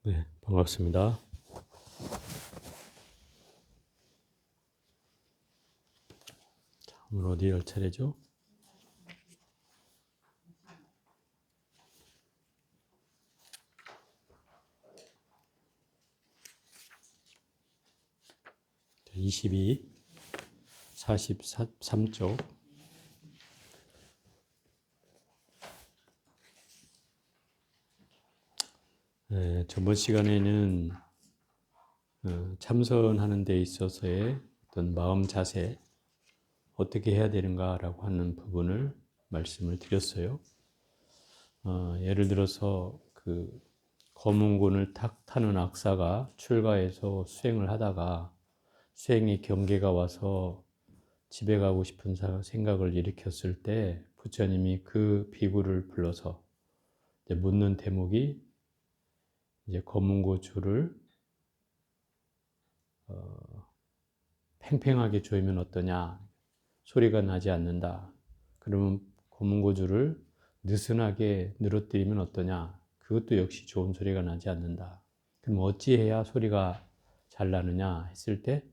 네, 반갑습니다. 오늘 어디 할 차례죠? 자, 22, 43쪽. 네, 저번 시간에는 참선하는 데 있어서의 어떤 마음 자세, 어떻게 해야 되는가라고 하는 부분을 말씀을 드렸어요. 예를 들어서 그 거문군을 탁 타는 악사가 출가해서 수행을 하다가 수행의 경계가 와서 집에 가고 싶은 생각을 일으켰을 때 부처님이 그 비구를 불러서 이제 묻는 대목이 이제 검은고 줄을 팽팽하게 조이면 어떠냐, 소리가 나지 않는다. 그러면 검은고 줄을 느슨하게 늘어뜨리면 어떠냐, 그것도 역시 좋은 소리가 나지 않는다. 그럼 어찌해야 소리가 잘 나느냐 했을 때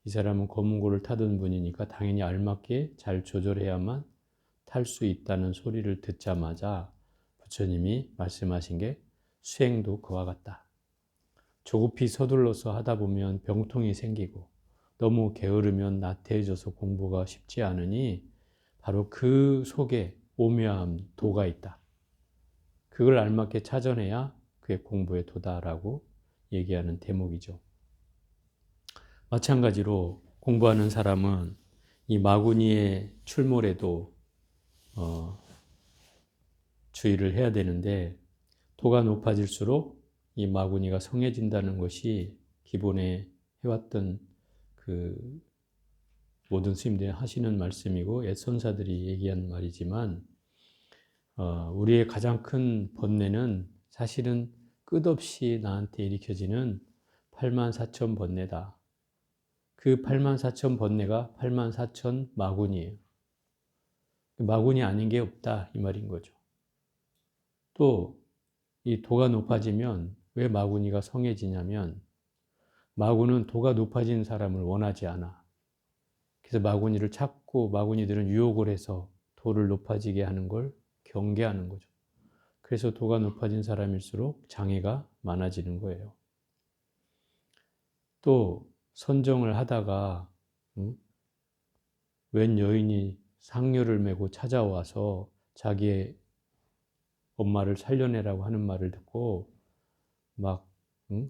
이 사람은 검은고를 타던 분이니까 당연히 알맞게 잘 조절해야만 탈 수 있다는 소리를 듣자마자 부처님이 말씀하신 게 수행도 그와 같다. 조급히 서둘러서 하다 보면 병통이 생기고 너무 게으르면 나태해져서 공부가 쉽지 않으니 바로 그 속에 오묘함, 도가 있다. 그걸 알맞게 찾아내야 그의 공부에 도다라고 얘기하는 대목이죠. 마찬가지로 공부하는 사람은 이 마구니의 출몰에도 주의를 해야 되는데 도가 높아질수록 이 마구니가 성해진다는 것이 기본에 해왔던 그 모든 스님들이 하시는 말씀이고 옛 선사들이 얘기한 말이지만 우리의 가장 큰 번뇌는 사실은 끝없이 나한테 일으켜지는 84,000 번뇌다. 그 84,000 번뇌가 84,000 마구니예요. 마구니 아닌 게 없다 이 말인 거죠. 또 이 도가 높아지면 왜 마구니가 성해지냐면 마구는 도가 높아진 사람을 원하지 않아. 그래서 마구니를 찾고 마구니들은 유혹을 해서 도를 높아지게 하는 걸 경계하는 거죠. 그래서 도가 높아진 사람일수록 장애가 많아지는 거예요. 또 선정을 하다가 웬 여인이 상녀를 메고 찾아와서 자기의 엄마를 살려내라고 하는 말을 듣고 막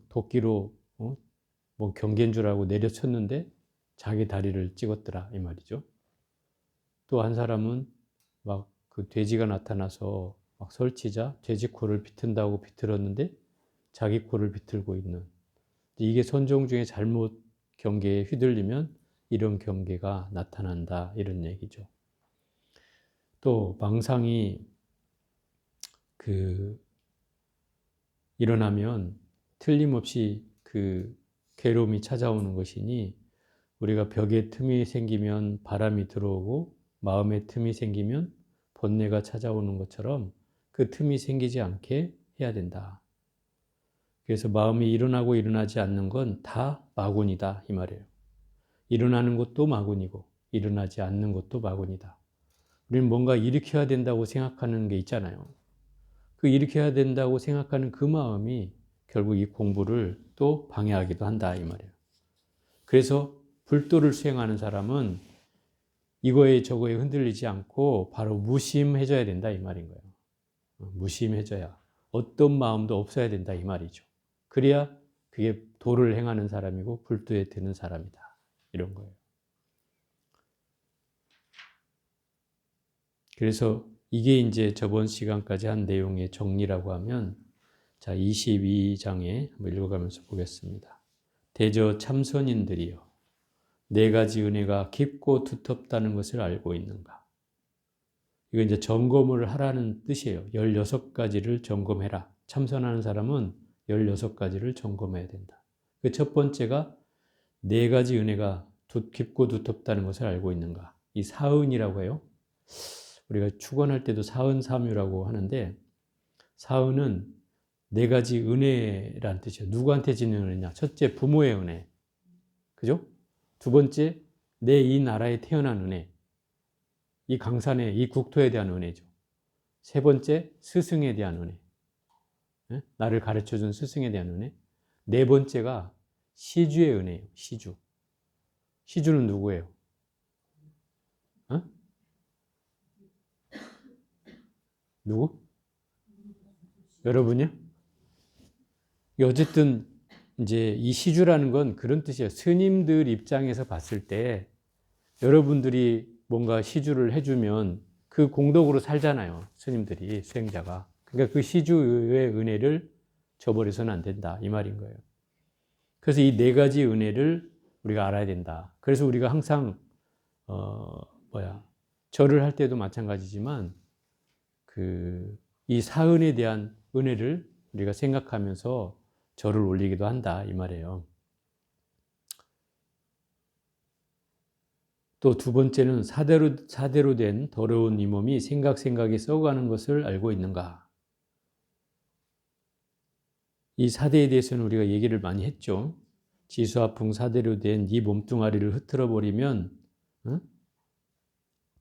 도끼로 뭐 경계인 줄 알고 내려쳤는데 자기 다리를 찍었더라 이 말이죠. 또 한 사람은 막 그 돼지가 나타나서 막 설치자 돼지 코를 비튼다고 비틀었는데 자기 코를 비틀고 있는, 이게 선종 중에 잘못 경계에 휘둘리면 이런 경계가 나타난다 이런 얘기죠. 또 망상이 그 일어나면 틀림없이 그 괴로움이 찾아오는 것이니 우리가 벽에 틈이 생기면 바람이 들어오고 마음에 틈이 생기면 번뇌가 찾아오는 것처럼 그 틈이 생기지 않게 해야 된다. 그래서 마음이 일어나고 일어나지 않는 건 다 마군이다 이 말이에요. 일어나는 것도 마군이고 일어나지 않는 것도 마군이다. 우리는 뭔가 일으켜야 된다고 생각하는 게 있잖아요. 그 일으켜야 된다고 생각하는 그 마음이 결국 이 공부를 또 방해하기도 한다 이 말이에요. 그래서 불도를 수행하는 사람은 이거에 저거에 흔들리지 않고 바로 무심해져야 된다 이 말인 거예요. 무심해져야 어떤 마음도 없어야 된다 이 말이죠. 그래야 그게 도를 행하는 사람이고 불도에 드는 사람이다 이런 거예요. 그래서 이게 이제 저번 시간까지 한 내용의 정리라고 하면, 자 22장에 한번 읽어가면서 보겠습니다. 대저 참선인들이여, 네 가지 은혜가 깊고 두텁다는 것을 알고 있는가? 이거 이제 점검을 하라는 뜻이에요. 16가지를 점검해라. 참선하는 사람은 16가지를 점검해야 된다. 그 첫 번째가 네 가지 은혜가 깊고 두텁다는 것을 알고 있는가? 이 사은이라고 해요. 우리가 축원할 때도 사은삼유라고 하는데, 사은은 네 가지 은혜란 뜻이에요. 누구한테 지는 은혜냐? 첫째, 부모의 은혜. 그죠? 두 번째, 내 이 나라에 태어난 은혜. 이 강산에, 이 국토에 대한 은혜죠. 세 번째, 스승에 대한 은혜. 네? 나를 가르쳐준 스승에 대한 은혜. 네 번째가 시주의 은혜예요. 시주. 시주는 누구예요? 어? 누구? 여러분이요? 어쨌든 이제 이 시주라는 건 그런 뜻이에요. 스님들 입장에서 봤을 때 여러분들이 뭔가 시주를 해주면 그 공덕으로 살잖아요. 스님들이, 수행자가. 그러니까 그 시주의 은혜를 저버려서는 안 된다. 이 말인 거예요. 그래서 이 네 가지 은혜를 우리가 알아야 된다. 그래서 우리가 항상 절을 할 때도 마찬가지지만 이 사은에 대한 은혜를 우리가 생각하면서 절을 올리기도 한다. 이 말이에요. 또 두 번째는 사대로 된 더러운 이 몸이 생각이 썩어가는 것을 알고 있는가? 이 사대에 대해서는 우리가 얘기를 많이 했죠. 지수화풍 사대로 된 이 몸뚱아리를 흐트러 버리면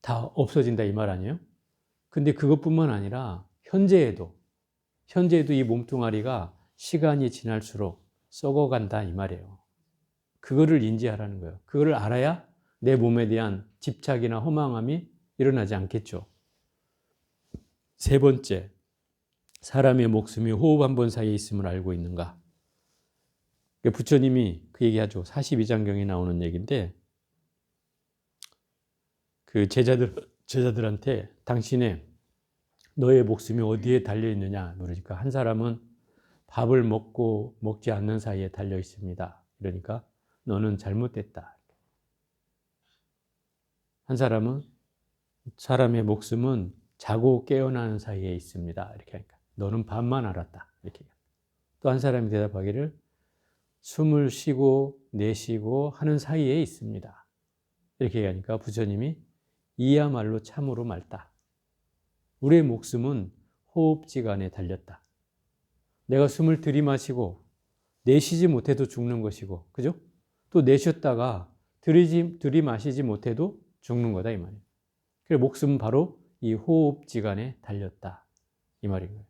다 없어진다 이 말 아니에요? 근데 그것뿐만 아니라 현재에도 이 몸뚱아리가 시간이 지날수록 썩어간다 이 말이에요. 그거를 인지하라는 거예요. 그거를 알아야 내 몸에 대한 집착이나 허망함이 일어나지 않겠죠. 세 번째, 사람의 목숨이 호흡 한 번 사이에 있음을 알고 있는가? 부처님이 그 얘기하죠. 42장경에 나오는 얘기인데 그 제자들한테 너의 목숨이 어디에 달려 있느냐 물으니까 한 사람은 밥을 먹고 먹지 않는 사이에 달려 있습니다. 그러니까 너는 잘못됐다. 한 사람은 사람의 목숨은 자고 깨어나는 사이에 있습니다. 이렇게 하니까 너는 반만 알았다. 이렇게. 또 한 사람이 대답하기를 숨을 쉬고 내쉬고 하는 사이에 있습니다. 이렇게 얘기하니까 부처님이 이야말로 참으로 맑다. 우리의 목숨은 호흡지간에 달렸다. 내가 숨을 들이마시고 내쉬지 못해도 죽는 것이고, 그죠? 또 내쉬었다가 들이마시지 못해도 죽는 거다 이 말이에요. 그래서 목숨은 바로 이 호흡지간에 달렸다 이 말인 거예요.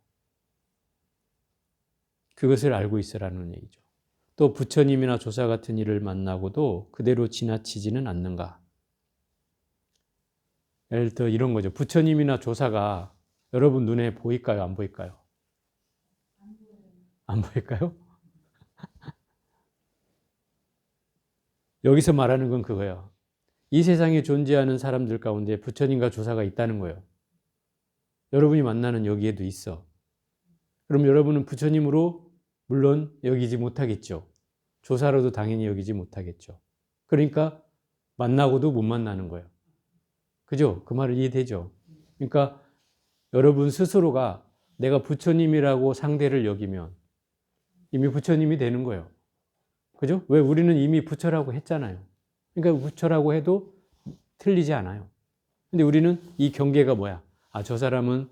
그것을 알고 있으라는 얘기죠. 또 부처님이나 조사 같은 이를 만나고도 그대로 지나치지는 않는가? 예를 들어 이런 거죠. 부처님이나 조사가 여러분 눈에 보일까요? 안 보일까요? 안 보일까요? 여기서 말하는 건 그거예요. 이 세상에 존재하는 사람들 가운데 부처님과 조사가 있다는 거예요. 여러분이 만나는 여기에도 있어. 그럼 여러분은 부처님으로 물론 여기지 못하겠죠. 조사로도 당연히 여기지 못하겠죠. 그러니까 만나고도 못 만나는 거예요. 그죠? 그 말을 이해되죠? 그러니까 여러분 스스로가 내가 부처님이라고 상대를 여기면 이미 부처님이 되는 거예요. 그죠? 왜 우리는 이미 부처라고 했잖아요. 그러니까 부처라고 해도 틀리지 않아요. 근데 우리는 이 경계가 뭐야? 아, 저 사람은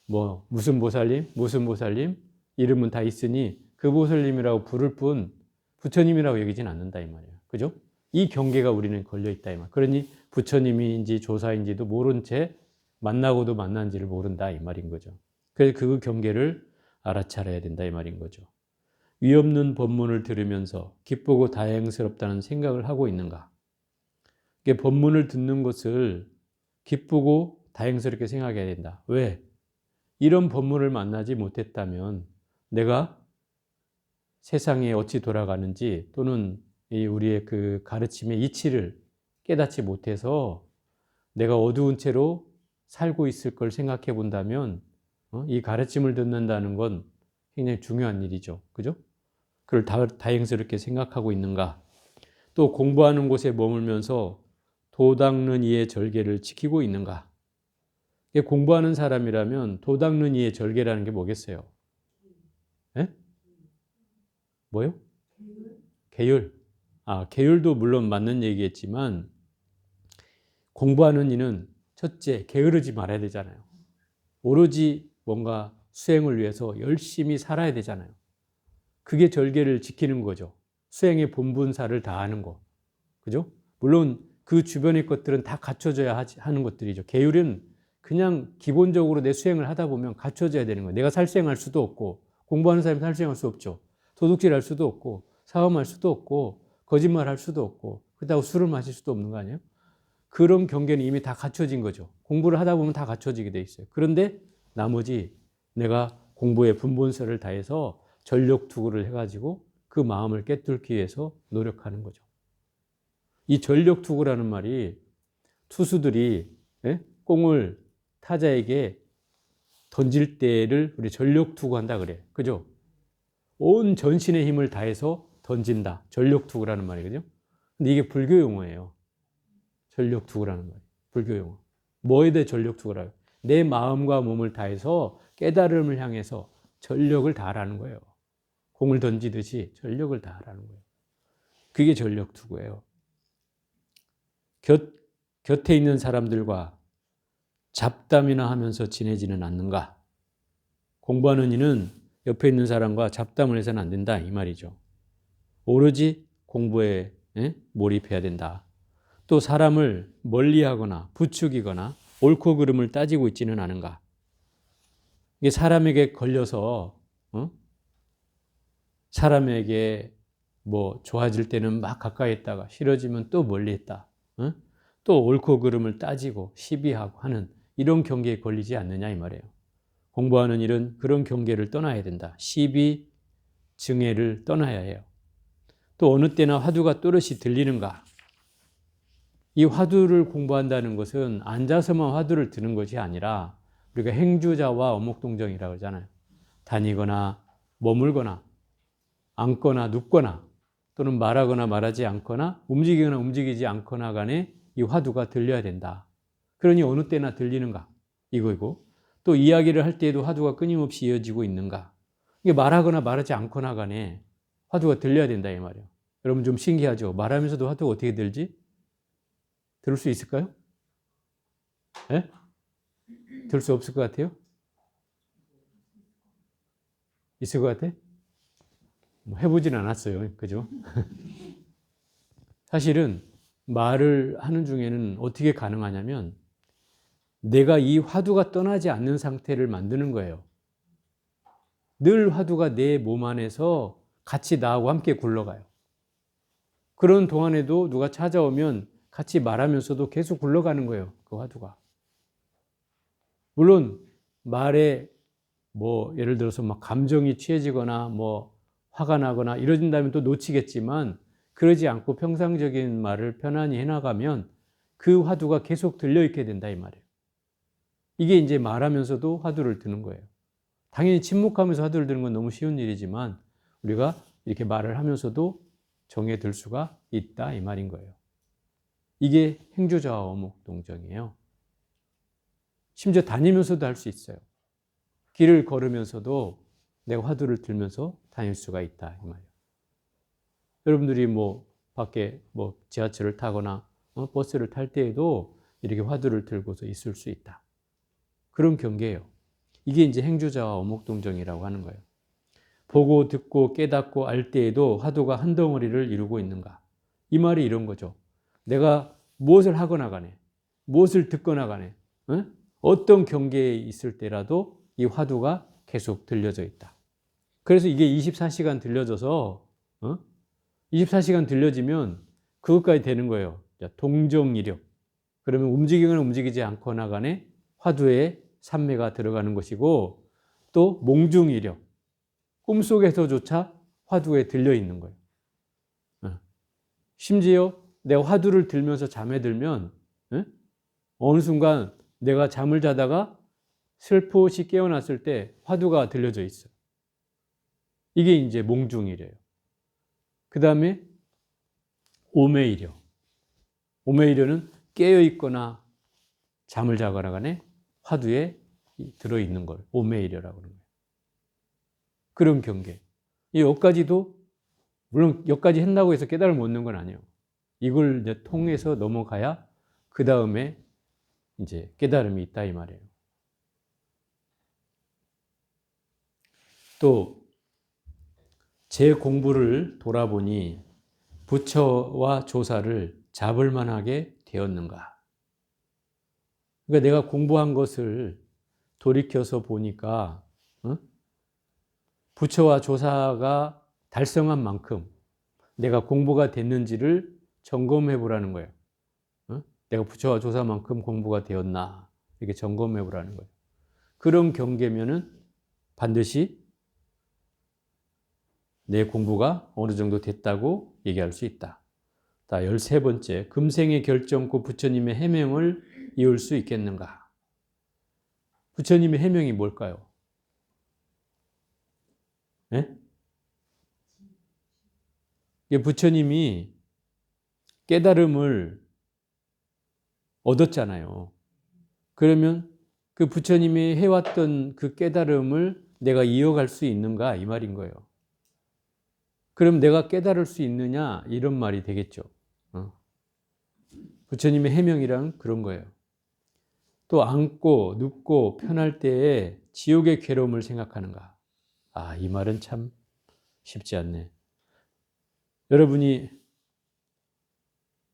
뭐 무슨 보살님 이름은 다 있으니 그 보살님이라고 부를 뿐 부처님이라고 여기진 않는다 이 말이에요. 그죠? 이 경계가 우리는 걸려 있다 이 말. 그러니 부처님인지 조사인지도 모른 채 만나고도 만난지를 모른다 이 말인 거죠. 그래서 그 경계를 알아차려야 된다 이 말인 거죠. 위없는 법문을 들으면서 기쁘고 다행스럽다는 생각을 하고 있는가? 법문을 듣는 것을 기쁘고 다행스럽게 생각해야 된다. 왜? 이런 법문을 만나지 못했다면 내가 세상에 어찌 돌아가는지 또는 우리의 그 가르침의 이치를 깨닫지 못해서 내가 어두운 채로 살고 있을 걸 생각해 본다면 이 가르침을 듣는다는 건 굉장히 중요한 일이죠. 그죠? 그걸 다행스럽게 생각하고 있는가? 또 공부하는 곳에 머물면서 도 닦는 이의 절개를 지키고 있는가? 공부하는 사람이라면 도 닦는 이의 절개라는 게 뭐겠어요? 예? 뭐요? 계율. 아, 계율도 물론 맞는 얘기겠지만 공부하는 이는 첫째 게으르지 말아야 되잖아요. 오로지 뭔가 수행을 위해서 열심히 살아야 되잖아요. 그게 절개를 지키는 거죠. 수행의 본분사를 다하는 거. 그죠? 물론 그 주변의 것들은 다 갖춰져야 하는 것들이죠. 계율은 그냥 기본적으로 내 수행을 하다 보면 갖춰져야 되는 거예요. 내가 살생할 수도 없고, 공부하는 사람이 살생할 수 없죠. 도둑질 할 수도 없고, 사음할 수도 없고, 거짓말 할 수도 없고, 그렇다고 술을 마실 수도 없는 거 아니에요? 그런 경계는 이미 다 갖춰진 거죠. 공부를 하다 보면 다 갖춰지게 돼 있어요. 그런데 나머지 내가 공부의 분본설을 다해서 전력투구를 해가지고 그 마음을 깨뚫기 위해서 노력하는 거죠. 이 전력투구라는 말이 투수들이 공을 타자에게 던질 때를 우리 전력투구한다 그래. 그죠? 온 전신의 힘을 다해서 던진다. 전력투구라는 말이거든요. 근데 이게 불교 용어예요. 전력투구라는 말이. 불교 용어. 뭐에 대해 전력투구라고? 내 마음과 몸을 다해서 깨달음을 향해서 전력을 다하라는 거예요. 공을 던지듯이 전력을 다하라는 거예요. 그게 전력투구예요. 곁에 있는 사람들과 잡담이나 하면서 지내지는 않는가? 공부하는 이는 옆에 있는 사람과 잡담을 해서는 안 된다 이 말이죠. 오로지 공부에 몰입해야 된다. 또 사람을 멀리하거나 부추기거나 옳고 그름을 따지고 있지는 않은가? 이게 사람에게 걸려서 사람에게 뭐 좋아질 때는 막 가까이 있다가 싫어지면 또 멀리 있다. 또 옳고 그름을 따지고 시비하고 하는 이런 경계에 걸리지 않느냐 이 말이에요. 공부하는 일은 그런 경계를 떠나야 된다. 시비, 증해를 떠나야 해요. 또 어느 때나 화두가 또렷이 들리는가? 이 화두를 공부한다는 것은 앉아서만 화두를 드는 것이 아니라 우리가 행주자와 어목동정이라고 그러잖아요. 다니거나 머물거나 앉거나 눕거나 또는 말하거나 말하지 않거나 움직이거나 움직이지 않거나 간에 이 화두가 들려야 된다. 그러니 어느 때나 들리는가? 이거이고 또 이야기를 할 때에도 화두가 끊임없이 이어지고 있는가? 이게 말하거나 말하지 않거나 간에 화두가 들려야 된다 이 말이에요. 여러분 좀 신기하죠? 말하면서도 화두가 어떻게 들지? 들을 수 있을까요? 네? 들을 수 없을 것 같아요? 있을 것 같아? 뭐 해보진 않았어요. 그죠? 사실은 말을 하는 중에는 어떻게 가능하냐면 내가 이 화두가 떠나지 않는 상태를 만드는 거예요. 늘 화두가 내 몸 안에서 같이 나하고 함께 굴러가요. 그런 동안에도 누가 찾아오면 같이 말하면서도 계속 굴러가는 거예요. 그 화두가. 물론 말에 뭐 예를 들어서 막 감정이 취해지거나 뭐 화가 나거나 이러진다면 또 놓치겠지만 그러지 않고 평상적인 말을 편안히 해나가면 그 화두가 계속 들려있게 된다 이 말이에요. 이게 이제 말하면서도 화두를 드는 거예요. 당연히 침묵하면서 화두를 드는 건 너무 쉬운 일이지만 우리가 이렇게 말을 하면서도 정에 들 수가 있다 이 말인 거예요. 이게 행주자와 어목동정이에요. 심지어 다니면서도 할 수 있어요. 길을 걸으면서도 내가 화두를 들면서 다닐 수가 있다 이 말이에요. 여러분들이 뭐 밖에 뭐 지하철을 타거나 버스를 탈 때에도 이렇게 화두를 들고서 있을 수 있다. 그런 경계예요. 이게 이제 행주자와 어목동정이라고 하는 거예요. 보고 듣고 깨닫고 알 때에도 화두가 한 덩어리를 이루고 있는가? 이 말이 이런 거죠. 내가 무엇을 하거나 간에 무엇을 듣거나 간에 어떤 경계에 있을 때라도 이 화두가 계속 들려져 있다. 그래서 이게 24시간 들려져서 24시간 들려지면 그것까지 되는 거예요. 동정이력. 그러면 움직이거나 움직이지 않거나 간에 화두에 삼매가 들어가는 것이고 또 몽중이력. 꿈속에서조차 화두에 들려 있는 거예요. 심지어 내가 화두를 들면서 잠에 들면 어느 순간 내가 잠을 자다가 슬프시 깨어났을 때 화두가 들려져 있어요. 이게 이제 몽중이래요. 그 다음에 오매이려. 오매이려는 깨어있거나 잠을 자거나 간에 화두에 들어있는 걸 오매이려라고 하는 거예요. 그런 경계. 여기까지도 물론 여기까지 한다고 해서 깨달음을 얻는 건 아니에요. 이걸 이제 통해서 넘어가야 그 다음에 이제 깨달음이 있다 이 말이에요. 또 제 공부를 돌아보니 부처와 조사를 잡을 만하게 되었는가. 그러니까 내가 공부한 것을 돌이켜서 보니까 부처와 조사가 달성한 만큼 내가 공부가 됐는지를 점검해 보라는 거예요. 내가 부처와 조사만큼 공부가 되었나 이렇게 점검해 보라는 거예요. 그런 경계면은 반드시 내 공부가 어느 정도 됐다고 얘기할 수 있다. 자, 13번째, 금생의 결정코 부처님의 해명을 이을 수 있겠는가? 부처님의 해명이 뭘까요? 네? 부처님이 깨달음을 얻었잖아요. 그러면 그 부처님이 해왔던 그 깨달음을 내가 이어갈 수 있는가? 이 말인 거예요. 그럼 내가 깨달을 수 있느냐? 이런 말이 되겠죠. 부처님의 해명이란 그런 거예요. 또 앉고 눕고 편할 때에 지옥의 괴로움을 생각하는가? 아, 이 말은 참 쉽지 않네. 여러분이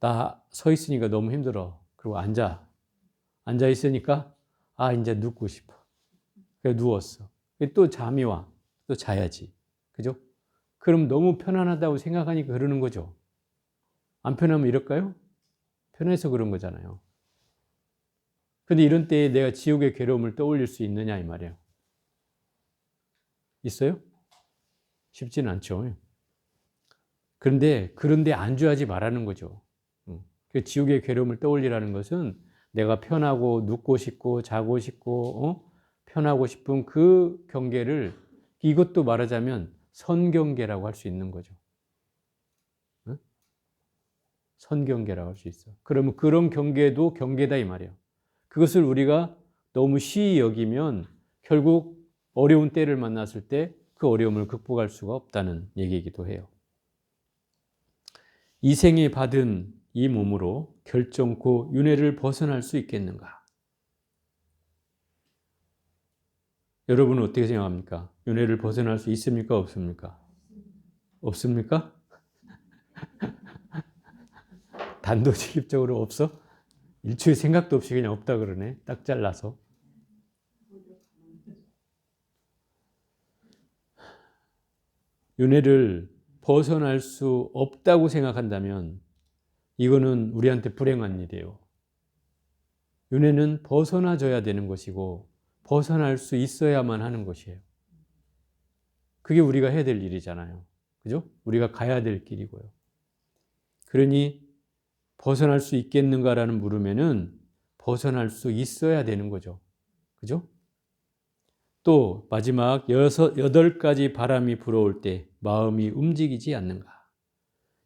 나 서 있으니까 너무 힘들어. 그리고 앉아 있으니까 아, 이제 눕고 싶어. 그래서 누웠어. 또 잠이 와. 또 자야지. 그죠? 그럼 너무 편안하다고 생각하니까 그러는 거죠. 안 편하면 이럴까요? 편해서 그런 거잖아요. 근데 이런 때에 내가 지옥의 괴로움을 떠올릴 수 있느냐 이 말이에요. 있어요? 쉽지는 않죠. 그런데 안주하지 말라는 거죠. 그 지옥의 괴로움을 떠올리라는 것은 내가 편하고 눕고 싶고 자고 싶고 편하고 싶은 그 경계를, 이것도 말하자면 선경계라고 할 수 있는 거죠. 선경계라고 할 수 있어. 그러면 그런 경계도 경계다 이 말이에요. 그것을 우리가 너무 쉬이 여기면 결국 어려운 때를 만났을 때 그 어려움을 극복할 수가 없다는 얘기이기도 해요. 이 생에 받은 이 몸으로 결정코 윤회를 벗어날 수 있겠는가? 여러분은 어떻게 생각합니까? 윤회를 벗어날 수 있습니까? 없습니까? 없습니까? 단도직입적으로 없어? 일초의 생각도 없이 그냥 없다 그러네. 딱 잘라서. 윤회를 벗어날 수 없다고 생각한다면 이거는 우리한테 불행한 일이에요. 윤회는 벗어나줘야 되는 것이고 벗어날 수 있어야만 하는 것이에요. 그게 우리가 해야 될 일이잖아요. 그죠? 우리가 가야 될 길이고요. 그러니 벗어날 수 있겠는가라는 물음에는 벗어날 수 있어야 되는 거죠. 그죠? 또 마지막 8가지 바람이 불어올 때 마음이 움직이지 않는가.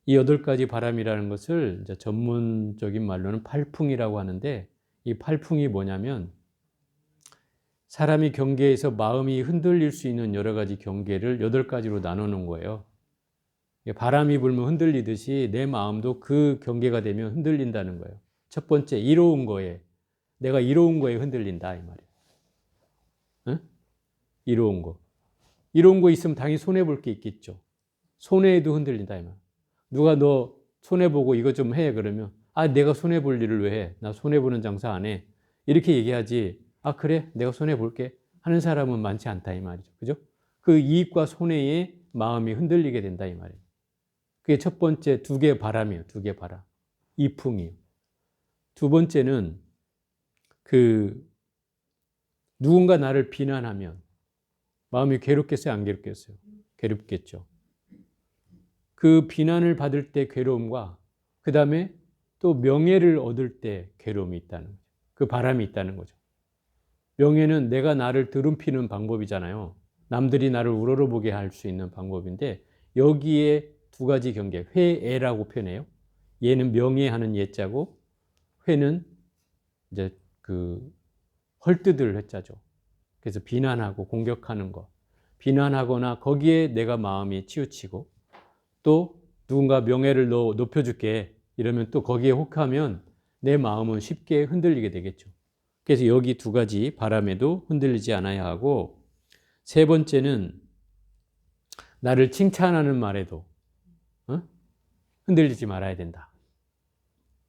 이 8가지 바람이라는 것을 이제 전문적인 말로는 팔풍이라고 하는데, 이 팔풍이 뭐냐면 사람이 경계에서 마음이 흔들릴 수 있는 여러 가지 경계를 8가지로 나눠 놓은 거예요. 바람이 불면 흔들리듯이 내 마음도 그 경계가 되면 흔들린다는 거예요. 첫 번째, 이로운 거에, 내가 이로운 거에 흔들린다 이 말이에요. 응? 이로운 거. 이로운 거 있으면 당연히 손해볼 게 있겠죠. 손해에도 흔들린다 이 말이에요. 누가 너 손해보고 이거 좀 해 그러면 아, 내가 손해볼 일을 왜 해? 나 손해보는 장사 안 해. 이렇게 얘기하지. 아, 그래? 내가 손해볼게 하는 사람은 많지 않다 이 말이죠. 그죠? 그 이익과 손해에 마음이 흔들리게 된다 이 말이에요. 그게 첫 번째, 2개의 바람이에요. 2개의 바람. 이풍이에요. 두 번째는 누군가 나를 비난하면 마음이 괴롭겠어요? 안 괴롭겠어요? 괴롭겠죠. 그 비난을 받을 때 괴로움과 그 다음에 또 명예를 얻을 때 괴로움이 있다는 거죠. 그 바람이 있다는 거죠. 명예는 내가 나를 드럼피는 방법이잖아요. 남들이 나를 우러러보게 할 수 있는 방법인데 여기에 2가지 경계, 회애라고 표현해요. 얘는 명예하는 예자고 회는 이제 헐뜯을 회자죠. 그래서 비난하고 공격하는 거. 비난하거나 거기에 내가 마음이 치우치고 또 누군가 명예를 높여줄게 이러면 또 거기에 혹하면 내 마음은 쉽게 흔들리게 되겠죠. 그래서 여기 2가지 바람에도 흔들리지 않아야 하고, 세 번째는 나를 칭찬하는 말에도 흔들리지 말아야 된다.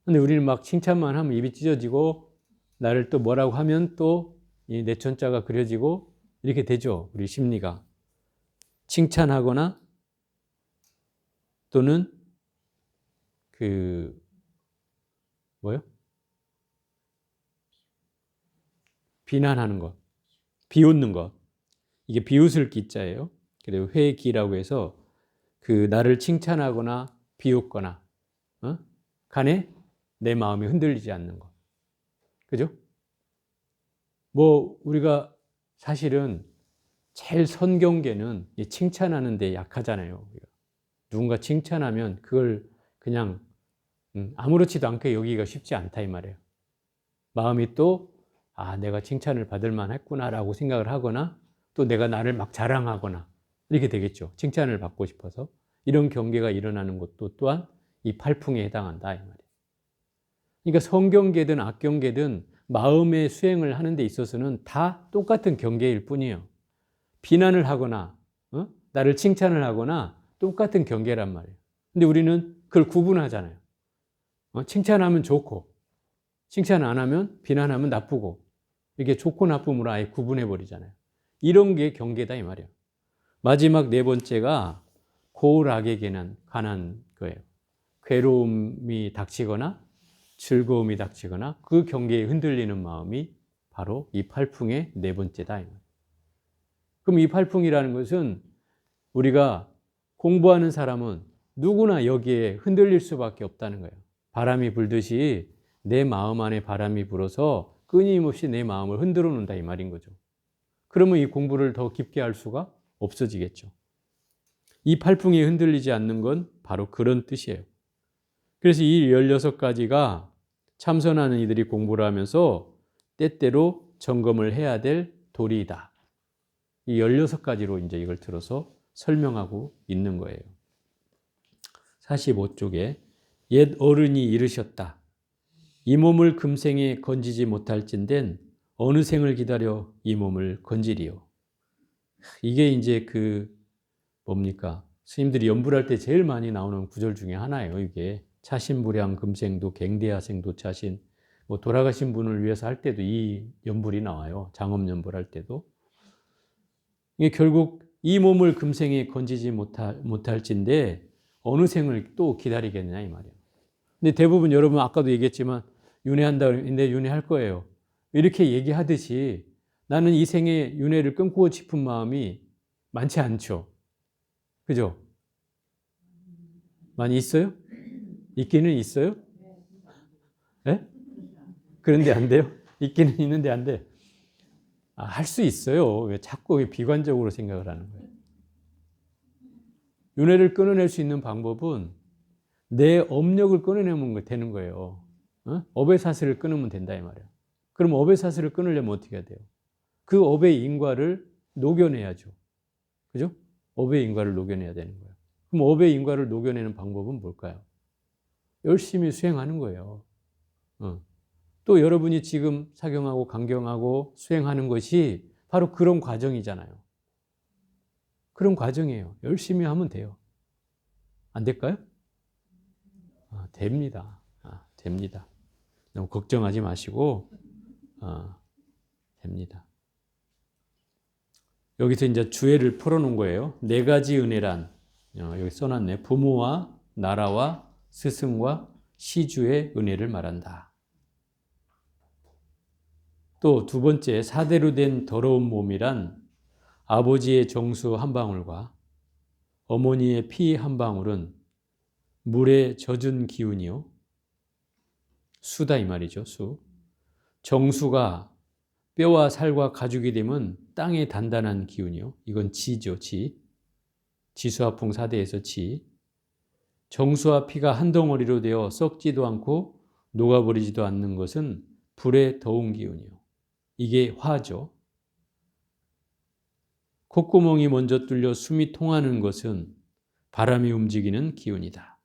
근데 우리는 막 칭찬만 하면 입이 찢어지고 나를 또 뭐라고 하면 또 이 내천자가 그려지고 이렇게 되죠. 우리 심리가. 칭찬하거나 또는 뭐요? 비난하는 것, 비웃는 것. 이게 비웃을 기자예요. 그리고 회기라고 해서 나를 칭찬하거나 비웃거나 간에 내 마음이 흔들리지 않는 것. 그죠? 우리가 사실은 제일 선경계는 칭찬하는 데 약하잖아요. 누군가 칭찬하면 그걸 그냥 아무렇지도 않게 여기기가 쉽지 않다 이 말이에요. 마음이 또 내가 칭찬을 받을 만했구나라고 생각을 하거나 또 내가 나를 막 자랑하거나 이렇게 되겠죠. 칭찬을 받고 싶어서. 이런 경계가 일어나는 것도 또한 이 팔풍에 해당한다 이 말이에요. 그러니까 성경계든 악경계든 마음의 수행을 하는 데 있어서는 다 똑같은 경계일 뿐이에요. 비난을 하거나 나를 칭찬을 하거나 똑같은 경계란 말이에요. 근데 우리는 그걸 구분하잖아요. 칭찬하면 좋고 칭찬 안 하면 비난하면 나쁘고 이게 좋고 나쁨으로 아예 구분해 버리잖아요. 이런 게 경계다 이 말이에요. 마지막 네 번째가 고락에게 관한 거예요. 괴로움이 닥치거나 즐거움이 닥치거나 그 경계에 흔들리는 마음이 바로 이 팔풍의 네 번째다. 그럼 이 팔풍이라는 것은 우리가 공부하는 사람은 누구나 여기에 흔들릴 수밖에 없다는 거예요. 바람이 불듯이 내 마음 안에 바람이 불어서 끊임없이 내 마음을 흔들어 놓는다 이 말인 거죠. 그러면 이 공부를 더 깊게 할 수가 없어지겠죠. 이 팔풍이 흔들리지 않는 건 바로 그런 뜻이에요. 그래서 이 16가지가 참선하는 이들이 공부를 하면서 때때로 점검을 해야 될 도리이다. 이 16가지로 이제 이걸 들어서 설명하고 있는 거예요. 45쪽에 옛 어른이 이르셨다. 이 몸을 금생에 건지지 못할진된 어느 생을 기다려 이 몸을 건지리요. 이게 이제 뭡니까? 스님들이 연불할 때 제일 많이 나오는 구절 중에 하나예요. 이게 차신불양 금생도 갱대하생도 차신 돌아가신 분을 위해서 할 때도 이 연불이 나와요. 장엄연불 할 때도. 이게 결국 이 몸을 금생에 건지지 못할진데 어느 생을 또 기다리겠느냐 이 말이에요. 근데 대부분 여러분 아까도 얘기했지만 윤회한다 그러는데 윤회할 거예요. 이렇게 얘기하듯이 나는 이 생에 윤회를 끊고 싶은 마음이 많지 않죠. 그죠? 많이 있어요? 있기는 있어요? 네? 그런데 안 돼요? 있기는 있는데 안 돼. 할 수 있어요. 왜 자꾸 비관적으로 생각을 하는 거예요? 윤회를 끊어낼 수 있는 방법은 내 업력을 끊어내면 되는 거예요. 업의 사슬을 끊으면 된다 이 말이에요. 그럼 업의 사슬을 끊으려면 어떻게 해야 돼요? 그 업의 인과를 녹여내야죠. 그죠? 업의 인과를 녹여내야 되는 거예요. 그럼 업의 인과를 녹여내는 방법은 뭘까요? 열심히 수행하는 거예요. 또 여러분이 지금 사경하고 강경하고 수행하는 것이 바로 그런 과정이잖아요. 그런 과정이에요. 열심히 하면 돼요. 안 될까요? 됩니다. 됩니다. 너무 걱정하지 마시고 됩니다. 여기서 이제 주애를 풀어놓은 거예요. 네 가지 은혜란 여기 써놨네. 부모와 나라와 스승과 시주의 은혜를 말한다. 또 두 번째, 사대로 된 더러운 몸이란 아버지의 정수 한 방울과 어머니의 피 한 방울은 물에 젖은 기운이요. 수다 이 말이죠. 수. 정수가 뼈와 살과 가죽이 되면 땅의 단단한 기운이요. 이건 지죠. 지. 지수화풍 사대에서 지. 정수와 피가 한 덩어리로 되어 썩지도 않고 녹아버리지도 않는 것은 불의 더운 기운이요. 이게 화죠. 콧구멍이 먼저 뚫려 숨이 통하는 것은 바람이 움직이는 기운이다.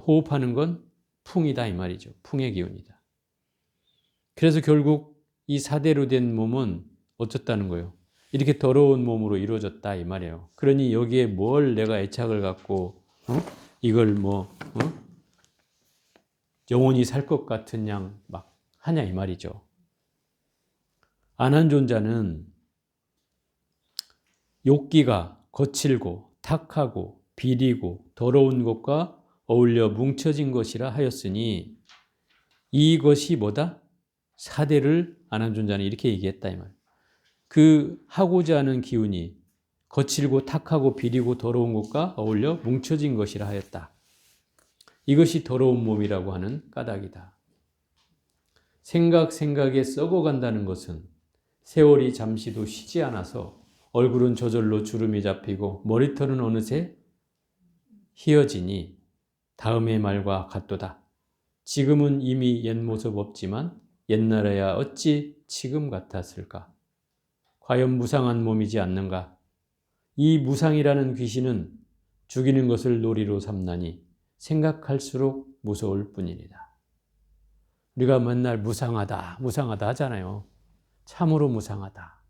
호흡하는 건 풍이다 이 말이죠. 풍의 기운이다. 그래서 결국 이 사대로 된 몸은 어쩌다는 거예요? 이렇게 더러운 몸으로 이루어졌다 이 말이에요. 그러니 여기에 뭘 내가 애착을 갖고 이걸 영원히 살 것 같은 양 막 하냐 이 말이죠. 안한존자는 욕기가 거칠고 탁하고 비리고 더러운 것과 어울려 뭉쳐진 것이라 하였으니 이것이 뭐다? 사대를 안한존자는 이렇게 얘기했다 이 말. 그 하고자 하는 기운이 거칠고 탁하고 비리고 더러운 것과 어울려 뭉쳐진 것이라 하였다. 이것이 더러운 몸이라고 하는 까닭이다. 생각에 썩어간다는 것은 세월이 잠시도 쉬지 않아서 얼굴은 저절로 주름이 잡히고 머리털은 어느새 휘어지니 다음의 말과 같도다. 지금은 이미 옛 모습 없지만 옛날에야 어찌 지금 같았을까? 과연 무상한 몸이지 않는가? 이 무상이라는 귀신은 죽이는 것을 놀이로 삼나니 생각할수록 무서울 뿐이니다. 우리가 맨날 무상하다 하잖아요. 참으로 무상하다.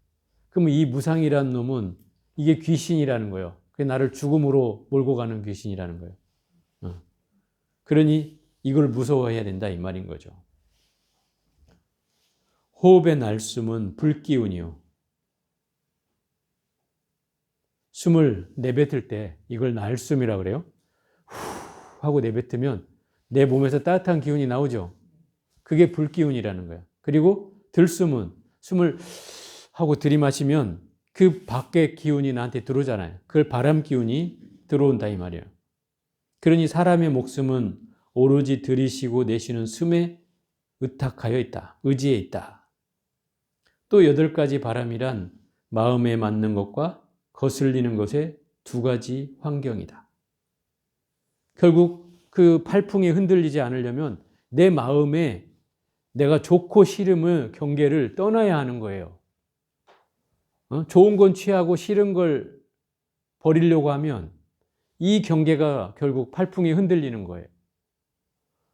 그럼 이 무상이라는 놈은 이게 귀신이라는 거예요. 그게 나를 죽음으로 몰고 가는 귀신이라는 거예요. 그러니 이걸 무서워해야 된다 이 말인 거죠. 호흡의 날숨은 불기운이요. 숨을 내뱉을 때 이걸 날숨이라고 그래요. 후 하고 내뱉으면 내 몸에서 따뜻한 기운이 나오죠. 그게 불기운이라는 거예요. 그리고 들숨은 숨을 하고 들이마시면 그 밖의 기운이 나한테 들어오잖아요. 그걸 바람 기운이 들어온다 이 말이에요. 그러니 사람의 목숨은 오로지 들이쉬고 내쉬는 숨에 의탁하여 있다. 의지해 있다. 또 8가지 바람이란 마음에 맞는 것과 거슬리는 것의 2가지 환경이다. 결국 그 팔풍이 흔들리지 않으려면 내 마음에 내가 좋고 싫음의 경계를 떠나야 하는 거예요. 좋은 건 취하고 싫은 걸 버리려고 하면 이 경계가 결국 팔풍이 흔들리는 거예요.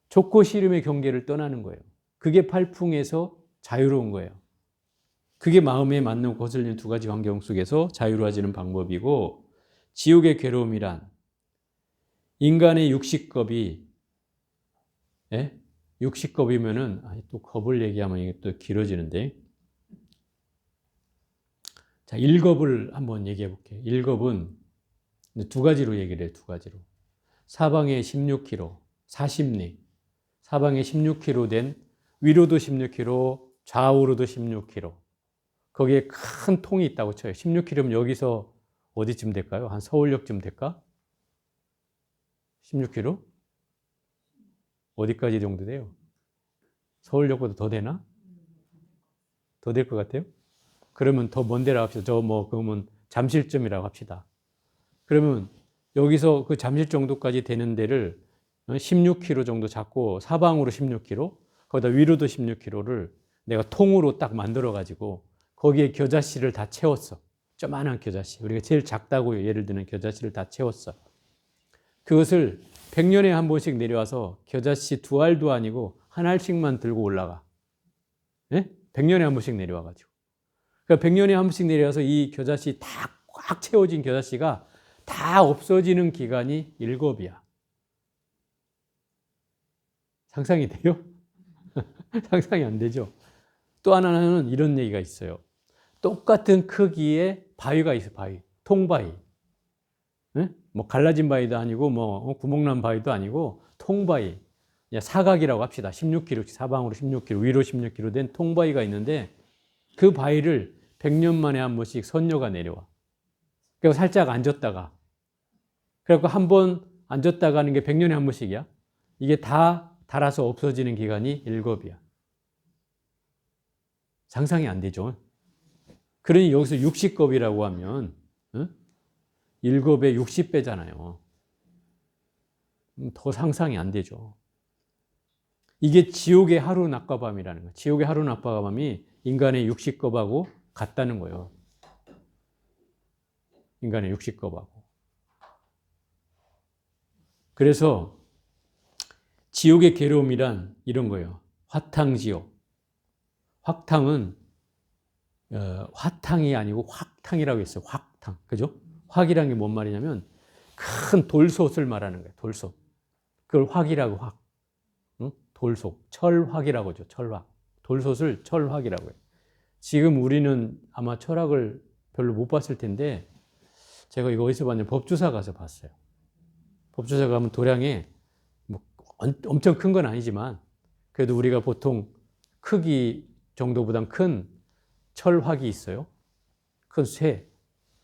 좋고 싫음의 경계를 떠나는 거예요. 그게 팔풍에서 자유로운 거예요. 그게 마음에 맞는 거슬리는 2가지 환경 속에서 자유로워지는 방법이고, 지옥의 괴로움이란 인간의 육식겁이, 육식겁이면은 또 겁을 얘기하면 이게 또 길어지는데, 자, 1겁을 한번 얘기해 볼게요. 1겁은 2가지로 얘기를 해요. 2가지로. 사방에 16km, 40리. 사방에 16km 된, 위로도 16km, 좌우로도 16km. 거기에 큰 통이 있다고 쳐요. 16km면 여기서 어디쯤 될까요? 한 서울역쯤 될까? 16km? 어디까지 정도 돼요? 서울역보다 더 되나? 더 될 것 같아요? 그러면 더 먼 데라고 합시다. 그러면 잠실쯤이라고 합시다. 그러면 여기서 그 잠실 정도까지 되는 데를 16km 정도 잡고 사방으로 16km, 거기다 위로도 16km를 내가 통으로 딱 만들어가지고 거기에 겨자씨를 다 채웠어. 조그만한 겨자씨. 우리가 제일 작다고 예를 드는 겨자씨를 다 채웠어. 그것을 100년에 한 번씩 내려와서 겨자씨 2알도 아니고 1알씩만 들고 올라가. 100년에 한 번씩 내려와가지고. 그러니까 100년에 한 번씩 내려와서 이 겨자씨 다 꽉 채워진 겨자씨가 다 없어지는 기간이 1겁이야. 상상이 돼요? 상상이 안 되죠? 또 하나는 이런 얘기가 있어요. 똑같은 크기의 바위가 있어요. 바위. 통바위. 뭐 갈라진 바위도 아니고 구멍난 바위도 아니고 통바위. 사각이라고 합시다. 16km, 사방으로 16km, 위로 16km 된 통바위가 있는데 그 바위를 100년 만에 한 번씩 선녀가 내려와. 그래서 살짝 앉았다가, 그래갖고 한 번 앉았다가 하는 게 100년에 한 번씩이야. 이게 다 닳아서 없어지는 기간이 1겁이야. 상상이 안 되죠. 그러니 여기서 60겁이라고 하면 1겁에 60배잖아요. 더 상상이 안 되죠. 이게 지옥의 하루 낮과 밤이라는 거예요. 지옥의 하루 낮과 밤이 인간의 60겁하고 같다는 거예요. 인간의 60겁하고. 그래서 지옥의 괴로움이란 이런 거예요. 화탕지옥. 화탕은 화탕이 아니고 확탕이라고 했어요. 확탕. 그죠? 확이란 게 뭔 말이냐면 큰 돌솥을 말하는 거예요. 돌솥. 그걸 확이라고 확. 응? 돌솥. 철확이라고 하죠. 철확. 돌솥을 철확이라고 해요. 지금 우리는 아마 철학을 별로 못 봤을 텐데 제가 이거 어디서 봤냐면 법주사 가서 봤어요. 법주사 가면 도량에 뭐 엄청 큰 건 아니지만 그래도 우리가 보통 크기 정도보단 큰 철확이 있어요. 큰 쇠.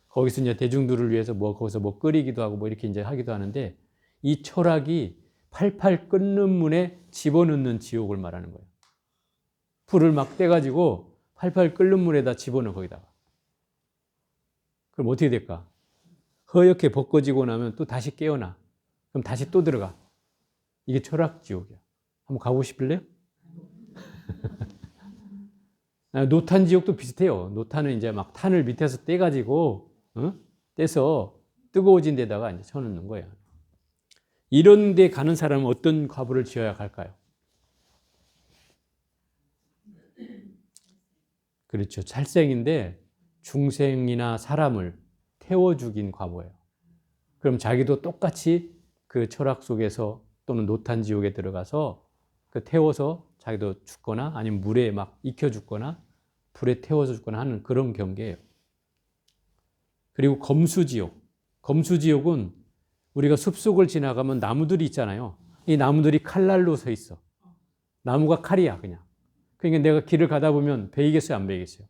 거기서 이제 대중들을 위해서 거기서 끓이기도 하고 이렇게 이제 하기도 하는데 이 철학이 팔팔 끓는 문에 집어넣는 지옥을 말하는 거예요. 불을 막 떼가지고 팔팔 끓는 물에다 집어넣어 거기다가. 그럼 어떻게 될까? 허옇게 벗겨지고 나면 또 다시 깨어나. 그럼 다시 또 들어가. 이게 철학지옥이야. 한번 가보고 싶을래요? 노탄지옥도 비슷해요. 노탄은 이제 막 탄을 밑에서 떼가지고, 떼서 뜨거워진 데다가 이제 쳐넣는 거예요. 이런 데 가는 사람은 어떤 과부를 지어야 할까요? 그렇죠. 살생인데 중생이나 사람을 태워 죽인 과보예요. 그럼 자기도 똑같이 그 철학 속에서 또는 노탄지옥에 들어가서 그 태워서 자기도 죽거나 아니면 물에 막 익혀 죽거나 불에 태워서 죽거나 하는 그런 경계예요. 그리고 검수지옥. 검수지옥은 우리가 숲속을 지나가면 나무들이 있잖아요. 이 나무들이 칼날로 서 있어. 나무가 칼이야 그냥. 그러니까 내가 길을 가다 보면 베이겠어요, 안 베이겠어요?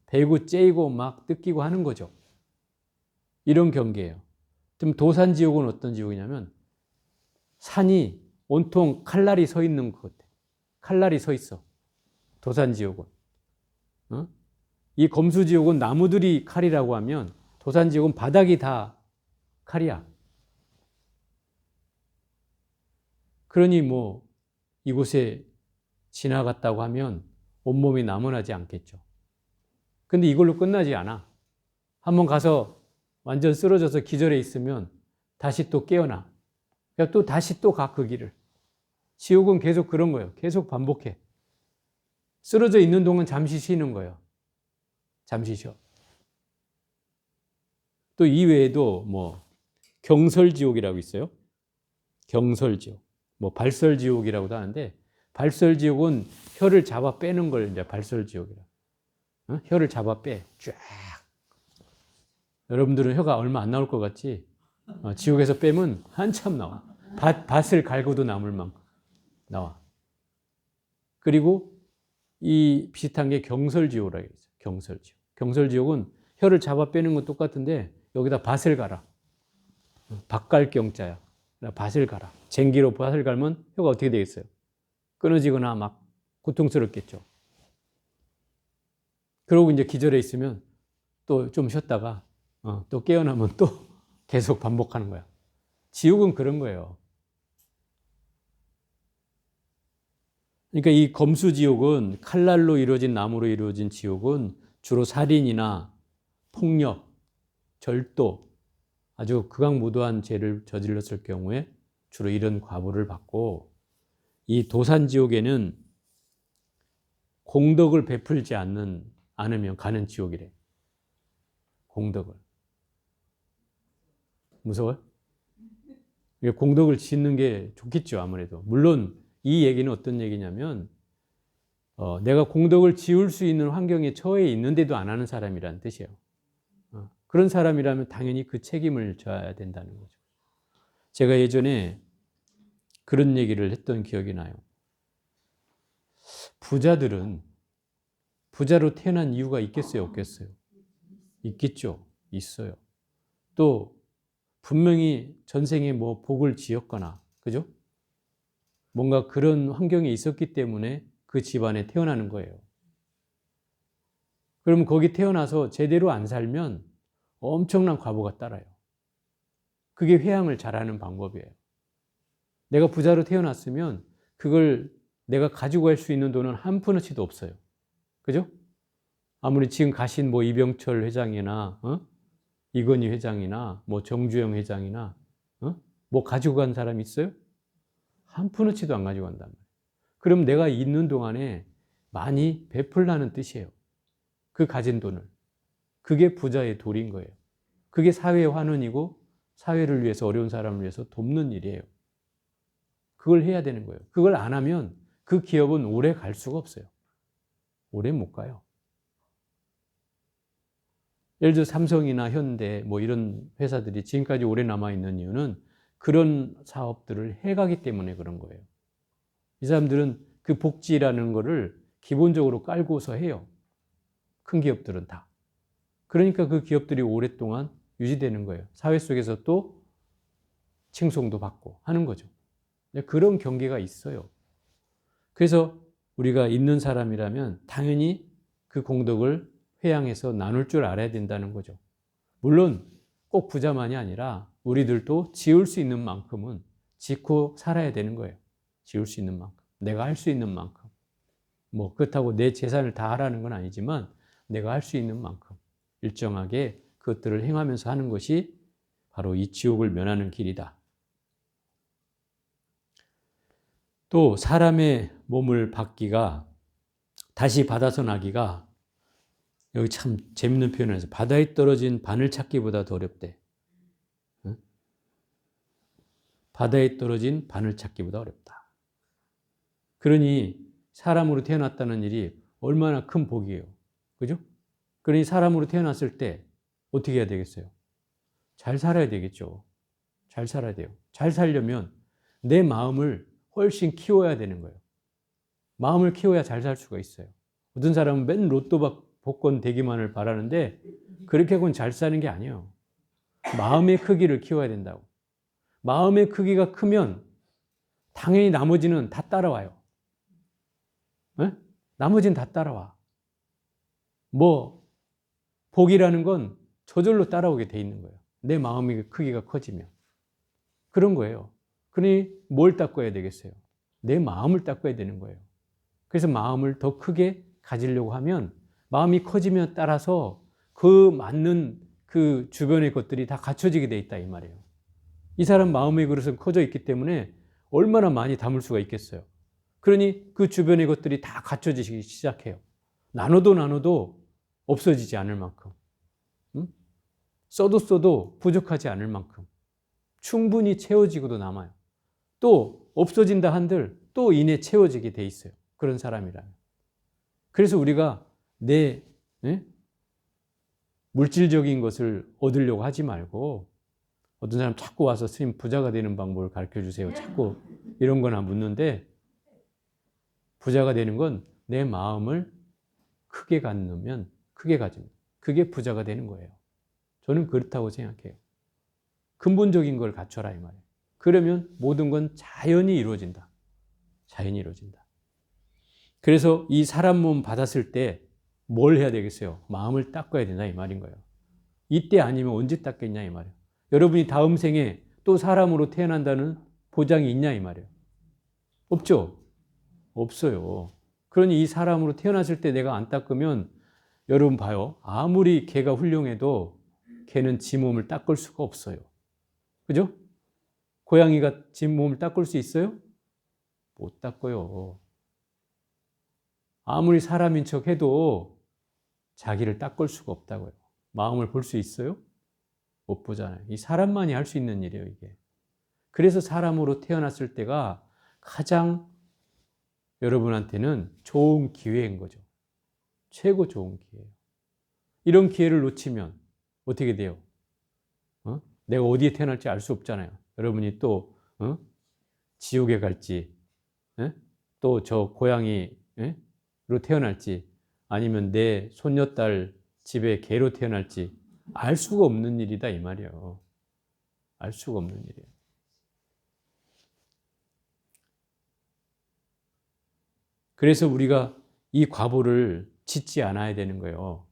베이고 째이고 막 뜯기고 하는 거죠. 이런 경계예요. 그럼 도산지옥은 어떤 지옥이냐면 산이 온통 칼날이 서 있는 것 같아. 칼날이 서 있어. 도산지옥은. 이 검수지옥은 나무들이 칼이라고 하면 도산지옥은 바닥이 다 칼이야. 그러니 뭐 이곳에 지나갔다고 하면 온몸이 나무나지 않겠죠. 근데 이걸로 끝나지 않아. 한번 가서 완전 쓰러져서 기절해 있으면 다시 또 깨어나. 그러니까 또 다시 또 가 그 길을. 지옥은 계속 그런 거예요. 계속 반복해. 쓰러져 있는 동안 잠시 쉬는 거예요. 잠시 쉬어. 또 이외에도 뭐 경설지옥이라고 있어요. 경설지옥. 뭐 발설지옥이라고도 하는데 발설지옥은 혀를 잡아 빼는 걸 이제 발설지옥이라. 혀를 잡아 빼. 쫙. 여러분들은 혀가 얼마 안 나올 것 같지? 지옥에서 빼면 한참 나와. 밭을 갈고도 남을 만큼 나와. 그리고 이 비슷한 게 경설지옥이라고 있어요. 경설지옥. 경설지옥은 혀를 잡아 빼는 건 똑같은데 여기다 밭을 갈아. 밭갈 경자야. 밭을 갈아. 쟁기로 밭을 갈면 혀가 어떻게 되겠어요? 끊어지거나 막 고통스럽겠죠. 그러고 이제 기절해 있으면 또 좀 쉬었다가 또 깨어나면 또 계속 반복하는 거야. 지옥은 그런 거예요. 그러니까 이 검수지옥은 칼날로 이루어진 나무로 이루어진 지옥은 주로 살인이나 폭력, 절도, 아주 극악무도한 죄를 저질렀을 경우에 주로 이런 과보를 받고 이 도산지옥에는 공덕을 베풀지 않으면 가는 지옥이래. 공덕을. 무서워요? 공덕을 짓는 게 좋겠죠, 아무래도. 물론 이 얘기는 어떤 얘기냐면 내가 공덕을 지을 수 있는 환경에 처해 있는데도 안 하는 사람이라는 뜻이에요. 그런 사람이라면 당연히 그 책임을 져야 된다는 거죠. 제가 예전에 그런 얘기를 했던 기억이 나요. 부자들은 부자로 태어난 이유가 있겠어요, 없겠어요? 있겠죠. 있어요. 또 분명히 전생에 뭐 복을 지었거나, 그죠? 뭔가 그런 환경에 있었기 때문에 그 집안에 태어나는 거예요. 그러면 거기 태어나서 제대로 안 살면 엄청난 과보가 따라요. 그게 회양을 잘하는 방법이에요. 내가 부자로 태어났으면 그걸 내가 가지고 갈 수 있는 돈은 한 푼어치도 없어요. 그죠? 아무리 지금 가신 뭐 이병철 회장이나 이건희 회장이나 뭐 정주영 회장이나 뭐 가지고 간 사람 있어요? 한 푼어치도 안 가지고 간단 말이에요. 그럼 내가 있는 동안에 많이 베풀라는 뜻이에요. 그 가진 돈을. 그게 부자의 도리인 거예요. 그게 사회의 환원이고 사회를 위해서 어려운 사람을 위해서 돕는 일이에요. 그걸 해야 되는 거예요. 그걸 안 하면 그 기업은 오래 갈 수가 없어요. 오래 못 가요. 예를 들어 삼성이나 현대 뭐 이런 회사들이 지금까지 오래 남아있는 이유는 그런 사업들을 해가기 때문에 그런 거예요. 이 사람들은 그 복지라는 거를 기본적으로 깔고서 해요. 큰 기업들은 다. 그러니까 그 기업들이 오랫동안 유지되는 거예요. 사회 속에서 또 칭송도 받고 하는 거죠. 그런 경계가 있어요. 그래서 우리가 있는 사람이라면 당연히 그 공덕을 회양해서 나눌 줄 알아야 된다는 거죠. 물론 꼭 부자만이 아니라 우리들도 지을 수 있는 만큼은 짓고 살아야 되는 거예요. 지을 수 있는 만큼. 내가 할 수 있는 만큼. 뭐 그렇다고 내 재산을 다 하라는 건 아니지만 내가 할 수 있는 만큼 일정하게 그것들을 행하면서 하는 것이 바로 이 지옥을 면하는 길이다. 또 사람의 몸을 받기가 다시 받아서 나기가 여기 참 재밌는 표현을 해서 바다에 떨어진 바늘 찾기보다 더 어렵대. 응? 바다에 떨어진 바늘 찾기보다 어렵다. 그러니 사람으로 태어났다는 일이 얼마나 큰 복이에요. 그죠? 그러니 사람으로 태어났을 때 어떻게 해야 되겠어요? 잘 살아야 되겠죠. 잘 살아야 돼요. 잘 살려면 내 마음을 훨씬 키워야 되는 거예요. 마음을 키워야 잘 살 수가 있어요. 어떤 사람은 맨 로또 복권 되기만을 바라는데 그렇게 하고는 잘 사는 게 아니에요. 마음의 크기를 키워야 된다고. 마음의 크기가 크면 당연히 나머지는 다 따라와요. 네? 나머지는 다 따라와. 뭐 복이라는 건 저절로 따라오게 돼 있는 거예요. 내 마음의 크기가 커지면. 그런 거예요. 그러니 뭘 닦아야 되겠어요? 내 마음을 닦아야 되는 거예요. 그래서 마음을 더 크게 가지려고 하면 마음이 커지면 따라서 그 맞는 그 주변의 것들이 다 갖춰지게 돼 있다 이 말이에요. 이 사람 마음의 그릇은 커져 있기 때문에 얼마나 많이 담을 수가 있겠어요. 그러니 그 주변의 것들이 다 갖춰지기 시작해요. 나눠도 없어지지 않을 만큼. 써도 부족하지 않을 만큼. 충분히 채워지고도 남아요. 또 없어진다 한들 또 이내 채워지게 돼 있어요. 그런 사람이라면. 그래서 우리가 내 물질적인 것을 얻으려고 하지 말고 어떤 사람 자꾸 와서 스님 부자가 되는 방법을 가르쳐 주세요. 자꾸 이런 거나 묻는데 부자가 되는 건 내 마음을 크게 갖으면 크게 가지면 그게 부자가 되는 거예요. 저는 그렇다고 생각해요. 근본적인 걸 갖춰라 이 말이에요. 그러면 모든 건 자연히 이루어진다. 자연히 이루어진다. 그래서 이 사람 몸 받았을 때 뭘 해야 되겠어요? 마음을 닦아야 된다 이 말인 거예요. 이때 아니면 언제 닦겠냐 이 말이에요. 여러분이 다음 생에 또 사람으로 태어난다는 보장이 있냐 이 말이에요. 없죠? 없어요. 그러니 이 사람으로 태어났을 때 내가 안 닦으면 여러분 봐요. 아무리 개가 훌륭해도 개는 지 몸을 닦을 수가 없어요. 그죠? 고양이가 지 몸을 닦을 수 있어요? 못 닦아요. 아무리 사람인 척 해도 자기를 닦을 수가 없다고요. 마음을 볼 수 있어요? 못 보잖아요. 이 사람만이 할 수 있는 일이에요, 이게. 그래서 사람으로 태어났을 때가 가장 여러분한테는 좋은 기회인 거죠. 최고 좋은 기회예요. 이런 기회를 놓치면 어떻게 돼요? 내가 어디에 태어날지 알 수 없잖아요. 여러분이 또 지옥에 갈지, 또 저 고양이로 태어날지, 아니면 내 손녀딸 집에 개로 태어날지 알 수가 없는 일이다 이 말이에요. 알 수가 없는 일이에요. 그래서 우리가 이 과보를 짓지 않아야 되는 거예요.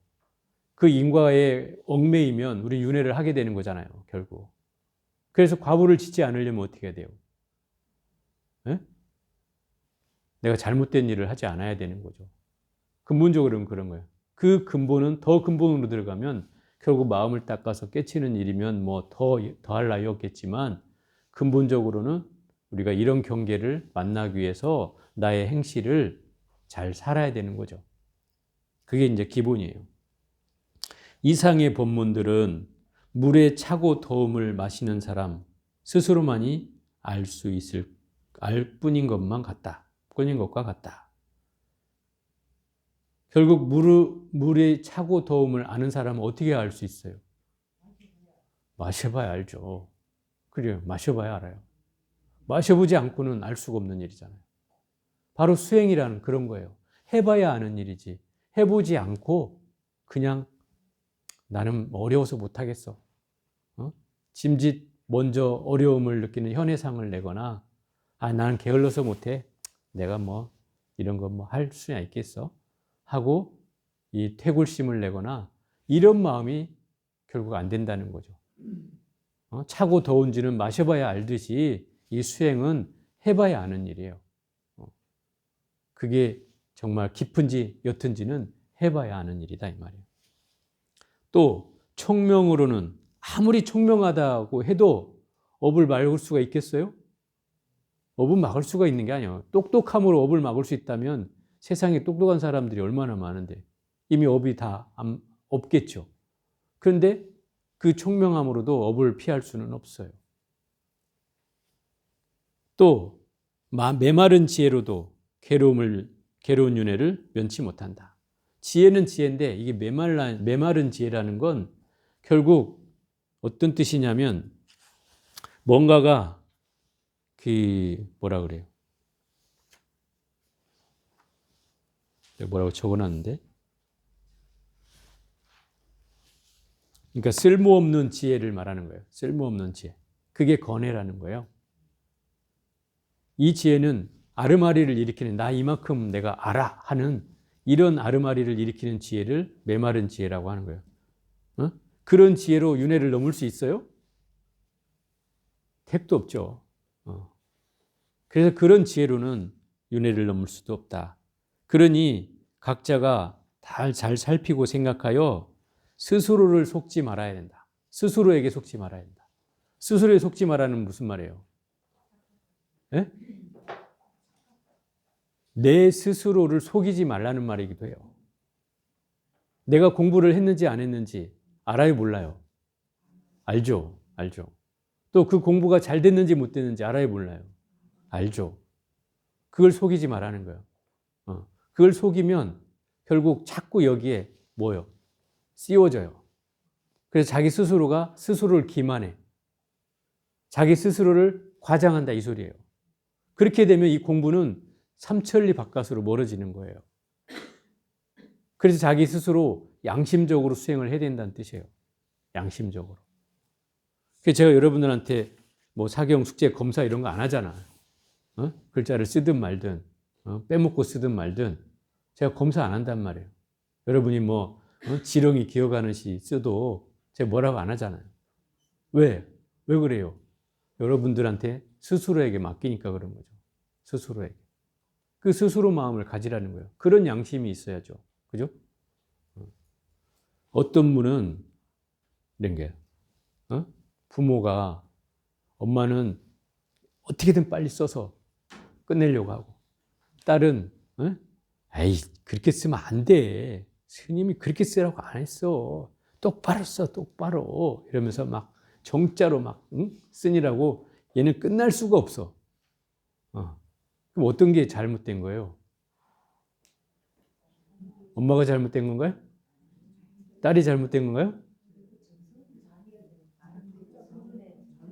그 인과에 얽매이면 우리 윤회를 하게 되는 거잖아요, 결국. 그래서 과보를 짓지 않으려면 어떻게 해야 돼요? 네? 내가 잘못된 일을 하지 않아야 되는 거죠. 근본적으로는 그런 거예요. 그 근본은 더 근본으로 들어가면 결국 마음을 닦아서 깨치는 일이면 뭐 더할 나위 없겠지만 근본적으로는 우리가 이런 경계를 만나기 위해서 나의 행실을 잘 살아야 되는 거죠. 그게 이제 기본이에요. 이상의 본문들은 물에 차고 더움을 마시는 사람 스스로만이 알 뿐인 것과 같다. 결국 물에 차고 더움을 아는 사람은 어떻게 알 수 있어요? 마셔봐야 알죠. 그래요. 마셔봐야 알아요. 마셔보지 않고는 알 수가 없는 일이잖아요. 바로 수행이라는 그런 거예요. 해봐야 아는 일이지. 해보지 않고 그냥 나는 어려워서 못하겠어. 짐짓 먼저 어려움을 느끼는 현해상을 내거나 나는 게을러서 못해. 내가 뭐 이런 거 뭐 할 수야 있겠어. 하고 이 퇴굴심을 내거나 이런 마음이 결국 안 된다는 거죠. 차고 더운지는 마셔봐야 알듯이 이 수행은 해봐야 아는 일이에요. 그게 정말 깊은지 옅은지는 해봐야 아는 일이다 이 말이에요. 또 총명으로는 아무리 총명하다고 해도 업을 막을 수가 있겠어요? 업은 막을 수가 있는 게 아니에요. 똑똑함으로 업을 막을 수 있다면 세상에 똑똑한 사람들이 얼마나 많은데 이미 업이 다 없겠죠. 그런데 그 총명함으로도 업을 피할 수는 없어요. 또 메마른 지혜로도 괴로운 윤회를 면치 못한다. 지혜는 지혜인데 이게 메마른 지혜라는 건 결국 어떤 뜻이냐면 뭔가가 뭐라 그래요? 뭐라고 적어놨는데? 그러니까 쓸모없는 지혜를 말하는 거예요. 쓸모없는 지혜. 그게 건해라는 거예요. 이 지혜는 아르마리를 일으키는 나 이만큼 내가 알아 하는 이런 아르마리를 일으키는 지혜를 메마른 지혜라고 하는 거예요. 그런 지혜로 윤회를 넘을 수 있어요? 택도 없죠. 그래서 그런 지혜로는 윤회를 넘을 수도 없다. 그러니 각자가 잘 살피고 생각하여 스스로를 속지 말아야 된다. 스스로에게 속지 말아야 된다. 스스로에 속지 말라는 무슨 말이에요? 네? 내 스스로를 속이지 말라는 말이기도 해요. 내가 공부를 했는지 안 했는지 알아요, 몰라요? 알죠. 또 그 공부가 잘 됐는지 못 됐는지 알아요, 몰라요? 알죠. 그걸 속이지 말라는 거예요. 그걸 속이면 결국 자꾸 여기에 뭐요? 씌워져요. 그래서 자기 스스로가 스스로를 기만해. 자기 스스로를 과장한다 이 소리예요. 그렇게 되면 이 공부는 삼천리 바깥으로 멀어지는 거예요. 그래서 자기 스스로 양심적으로 수행을 해야 된다는 뜻이에요. 양심적으로. 그래서 제가 여러분들한테 뭐 사경, 숙제, 검사 이런 거 안 하잖아. 글자를 쓰든 말든 빼먹고 쓰든 말든 제가 검사 안 한단 말이에요. 여러분이 뭐 지렁이 기어가는 시 써도 제가 뭐라고 안 하잖아요. 왜 그래요? 여러분들한테 스스로에게 맡기니까 그런 거죠. 스스로에게. 그 스스로 마음을 가지라는 거예요. 그런 양심이 있어야죠. 그죠? 어떤 분은 이런 게 부모가 엄마는 어떻게든 빨리 써서 끝내려고 하고 딸은 에이 그렇게 쓰면 안 돼. 스님이 그렇게 쓰라고 안 했어. 똑바로 써 똑바로 이러면서 막 정자로 막 쓰니라고 얘는 끝날 수가 없어. 그럼 어떤 게 잘못된 거예요? 엄마가 잘못된 건가요? 딸이 잘못된 건가요?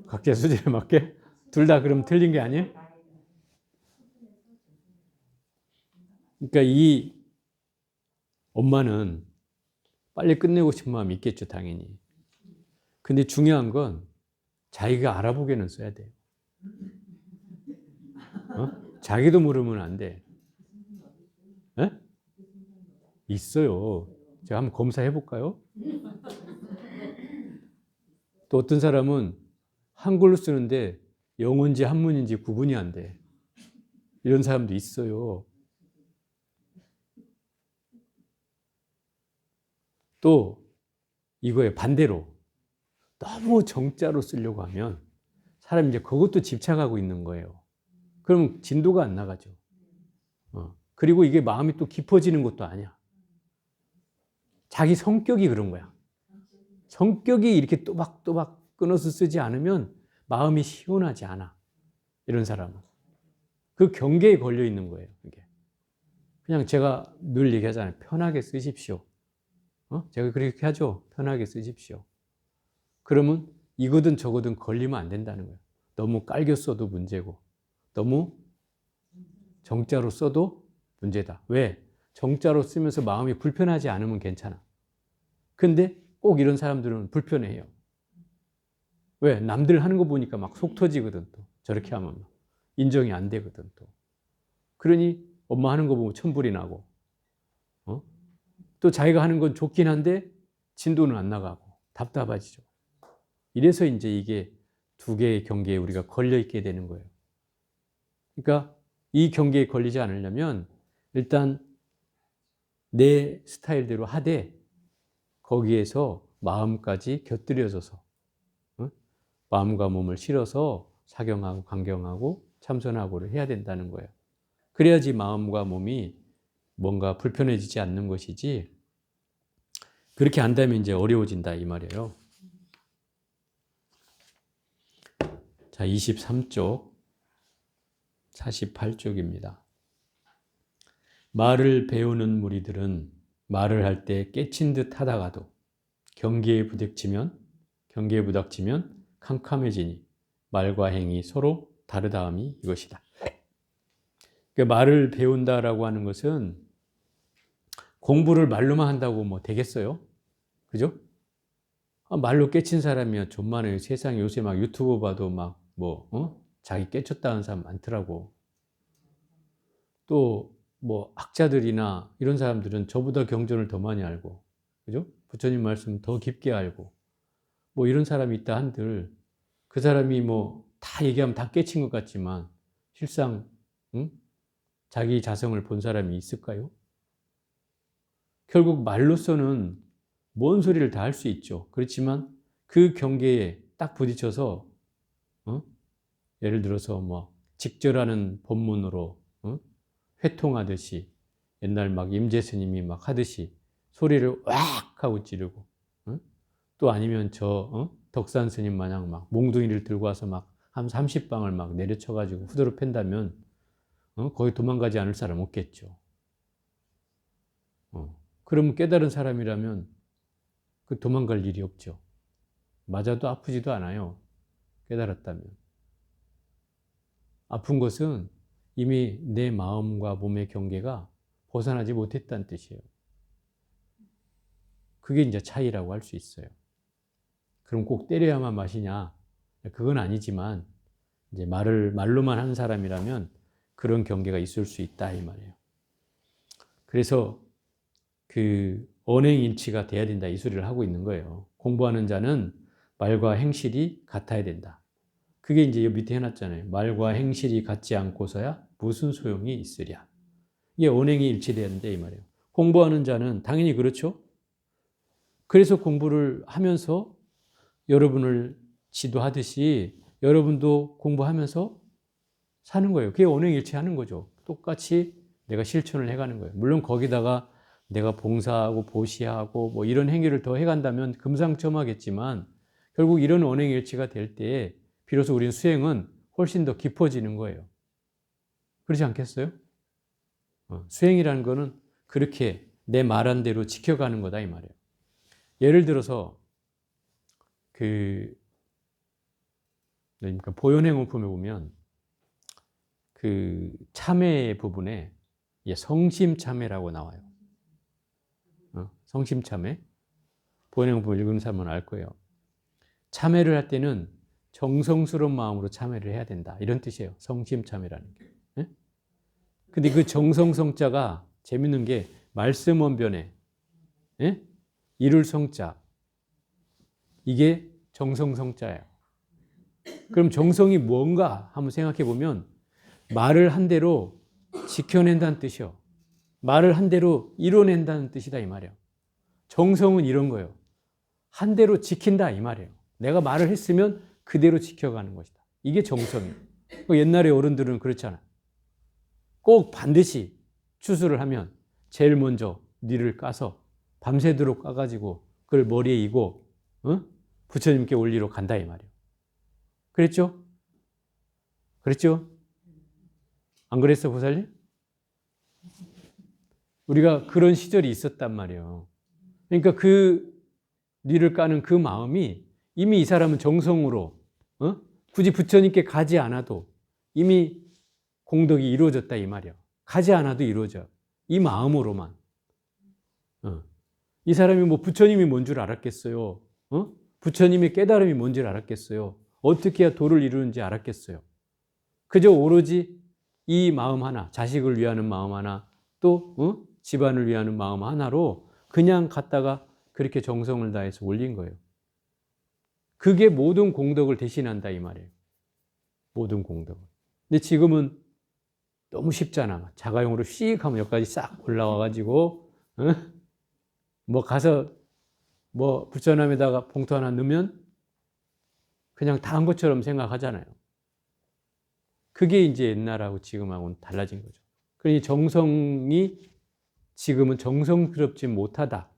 각자 수준에 맞게? 둘 다 그럼 틀린 게 아니에요? 그러니까 이 엄마는 빨리 끝내고 싶은 마음이 있겠죠, 당연히. 근데 중요한 건 자기가 알아보게는 써야 돼요. 자기도 모르면 안 돼. 에? 있어요. 제가 한번 검사해 볼까요? 또 어떤 사람은 한글로 쓰는데 영어인지 한문인지 구분이 안 돼. 이런 사람도 있어요. 또 이거에 반대로 너무 정자로 쓰려고 하면 사람이 이제 그것도 집착하고 있는 거예요. 그럼 진도가 안 나가죠. 그리고 이게 마음이 또 깊어지는 것도 아니야. 자기 성격이 그런 거야. 성격이 이렇게 또박또박 끊어서 쓰지 않으면 마음이 시원하지 않아. 이런 사람은. 그 경계에 걸려 있는 거예요. 이게. 그냥 제가 늘 얘기하잖아요. 편하게 쓰십시오. 제가 그렇게 하죠. 편하게 쓰십시오. 그러면 이거든 저거든 걸리면 안 된다는 거예요. 너무 깔겨 써도 문제고, 너무 정자로 써도 문제다. 왜? 정자로 쓰면서 마음이 불편하지 않으면 괜찮아. 근데 꼭 이런 사람들은 불편해요. 왜? 남들 하는 거 보니까 막 속 터지거든. 또 저렇게 하면 막 인정이 안 되거든. 또 그러니 엄마 하는 거 보면 천불이 나고, 또 자기가 하는 건 좋긴 한데 진도는 안 나가고 답답하지죠. 이래서 이제 이게 두 개의 경계에 우리가 걸려 있게 되는 거예요. 그러니까 이 경계에 걸리지 않으려면 일단 내 스타일대로 하되 거기에서 마음까지 곁들여져서 마음과 몸을 실어서 사경하고 강경하고 참선하고를 해야 된다는 거예요. 그래야지 마음과 몸이 뭔가 불편해지지 않는 것이지, 그렇게 한다면 이제 어려워진다 이 말이에요. 자, 23쪽 48쪽입니다. 말을 배우는 무리들은 말을 할 때 깨친 듯 하다가도 경계에 부닥치면 캄캄해지니 말과 행이 서로 다르다함이 이것이다. 그러니까 말을 배운다라고 하는 것은 공부를 말로만 한다고 뭐 되겠어요? 그죠? 말로 깨친 사람이야 좀 많아요. 세상에 요새 막 유튜브 봐도 막 자기 깨쳤다는 사람 많더라고. 또 뭐 학자들이나 이런 사람들은 저보다 경전을 더 많이 알고, 그죠? 부처님 말씀 더 깊게 알고, 뭐 이런 사람이 있다 한들 그 사람이 뭐 다 얘기하면 다 깨친 것 같지만 실상 자기 자성을 본 사람이 있을까요? 결국 말로서는 뭔 소리를 다 할 수 있죠. 그렇지만 그 경계에 딱 부딪혀서 예를 들어서 뭐 직절하는 법문으로 회통하듯이 옛날 막 임재스님이 막 하듯이 소리를 왁 하고 찌르고, 또 아니면 덕산 스님 마냥 막 몽둥이를 들고 와서 막 한 30방을 막 내려쳐가지고 후드로 팬다면 거기 도망가지 않을 사람 없겠죠. 그러면 깨달은 사람이라면 그 도망갈 일이 없죠. 맞아도 아프지도 않아요. 깨달았다면. 아픈 것은 이미 내 마음과 몸의 경계가 벗어나지 못했다는 뜻이에요. 그게 이제 차이라고 할 수 있어요. 그럼 꼭 때려야만 마시냐? 그건 아니지만 이제 말로만 하는 사람이라면 그런 경계가 있을 수 있다 이 말이에요. 그래서 그 언행일치가 돼야 된다 이 소리를 하고 있는 거예요. 공부하는 자는 말과 행실이 같아야 된다. 그게 이제 여기 밑에 해놨잖아요. 말과 행실이 같지 않고서야 무슨 소용이 있으랴. 이게 언행이 일치돼야 된다 이 말이에요. 공부하는 자는 당연히 그렇죠. 그래서 공부를 하면서 여러분을 지도하듯이 여러분도 공부하면서 사는 거예요. 그게 언행일치하는 거죠. 똑같이 내가 실천을 해가는 거예요. 물론 거기다가 내가 봉사하고 보시하고 뭐 이런 행위를 더 해간다면 금상첨화겠지만 결국 이런 언행일치가 될 때에 비로소 우리는 수행은 훨씬 더 깊어지는 거예요. 그렇지 않겠어요? 수행이라는 거는 그렇게 내 말한 대로 지켜가는 거다 이 말이에요. 예를 들어서 보현행원품에 보면 그 참회 부분에 성심참회라고 나와요. 성심참회. 보현행원품 읽는 사람은 알 거예요. 참회를 할 때는 정성스러운 마음으로 참회를 해야 된다. 이런 뜻이에요. 성심참회라는 게. 근데 그 정성성자가 재밌는 게 말씀 원변에 이룰 성자, 이게 정성성자예요. 그럼 정성이 뭔가 한번 생각해 보면 말을 한 대로 지켜낸다는 뜻이요. 말을 한 대로 이뤄낸다는 뜻이다 이 말이에요. 정성은 이런 거예요. 한 대로 지킨다 이 말이에요. 내가 말을 했으면 그대로 지켜가는 것이다. 이게 정성이에요. 옛날에 어른들은 그렇잖아요. 꼭 반드시 추수를 하면 제일 먼저 뉘를 까서 밤새도록 까가지고 그걸 머리에 이고 부처님께 올리러 간다 이 말이에요. 그랬죠? 그랬죠? 안 그랬어, 보살님? 우리가 그런 시절이 있었단 말이에요. 그러니까 그 뉘를 까는 그 마음이 이미 이 사람은 정성으로 굳이 부처님께 가지 않아도 이미 공덕이 이루어졌다 이 말이에요. 가지 않아도 이루어져. 이 마음으로만. 이 사람이 뭐 부처님이 뭔 줄 알았겠어요? 부처님의 깨달음이 뭔지 알았겠어요? 어떻게 해야 도를 이루는지 알았겠어요? 그저 오로지 이 마음 하나, 자식을 위하는 마음 하나, 또 집안을 위하는 마음 하나로 그냥 갔다가 그렇게 정성을 다해서 올린 거예요. 그게 모든 공덕을 대신한다 이 말이에요. 모든 공덕을. 근데 지금은 너무 쉽잖아. 자가용으로 씩 하면 여기까지 싹 올라와가지고 뭐 가서 뭐 불전함에다가 봉투 하나 넣으면 그냥 다 한 것처럼 생각하잖아요. 그게 이제 옛날하고 지금하고는 달라진 거죠. 그러니 정성이 지금은 정성스럽지 못하다.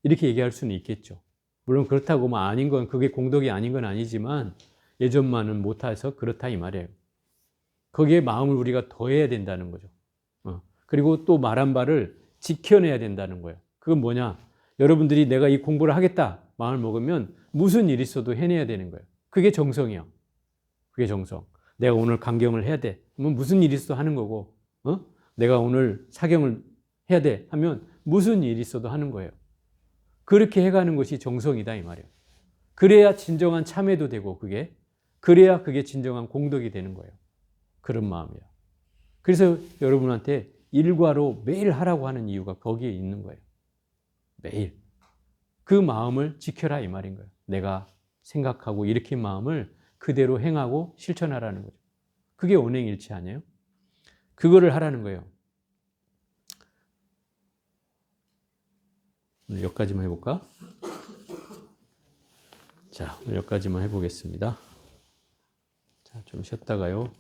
이렇게 얘기할 수는 있겠죠. 물론 그렇다고 뭐 아닌 건, 그게 공덕이 아닌 건 아니지만 예전만은 못해서 그렇다 이 말이에요. 거기에 마음을 우리가 더해야 된다는 거죠. 그리고 또 말한 바를 지켜내야 된다는 거예요. 그건 뭐냐? 여러분들이 내가 이 공부를 하겠다 마음을 먹으면 무슨 일이 있어도 해내야 되는 거예요. 그게 정성이요. 그게 정성. 내가 오늘 강경을 해야 돼. 그러면 무슨 일이 있어도 하는 거고, 내가 오늘 사경을 해야 돼 하면 무슨 일이 있어도 하는 거예요. 그렇게 해가는 것이 정성이다 이 말이에요. 그래야 진정한 참회도 되고 그래야 그게 진정한 공덕이 되는 거예요. 그런 마음이야. 그래서 여러분한테 일과로 매일 하라고 하는 이유가 거기에 있는 거예요. 매일. 그 마음을 지켜라 이 말인 거예요. 내가 생각하고 일으킨 마음을 그대로 행하고 실천하라는 거죠. 그게 언행일치 아니에요? 그거를 하라는 거예요. 오늘 여기까지만 해볼까? 자, 오늘 여기까지만 해보겠습니다. 자, 좀 쉬었다가요.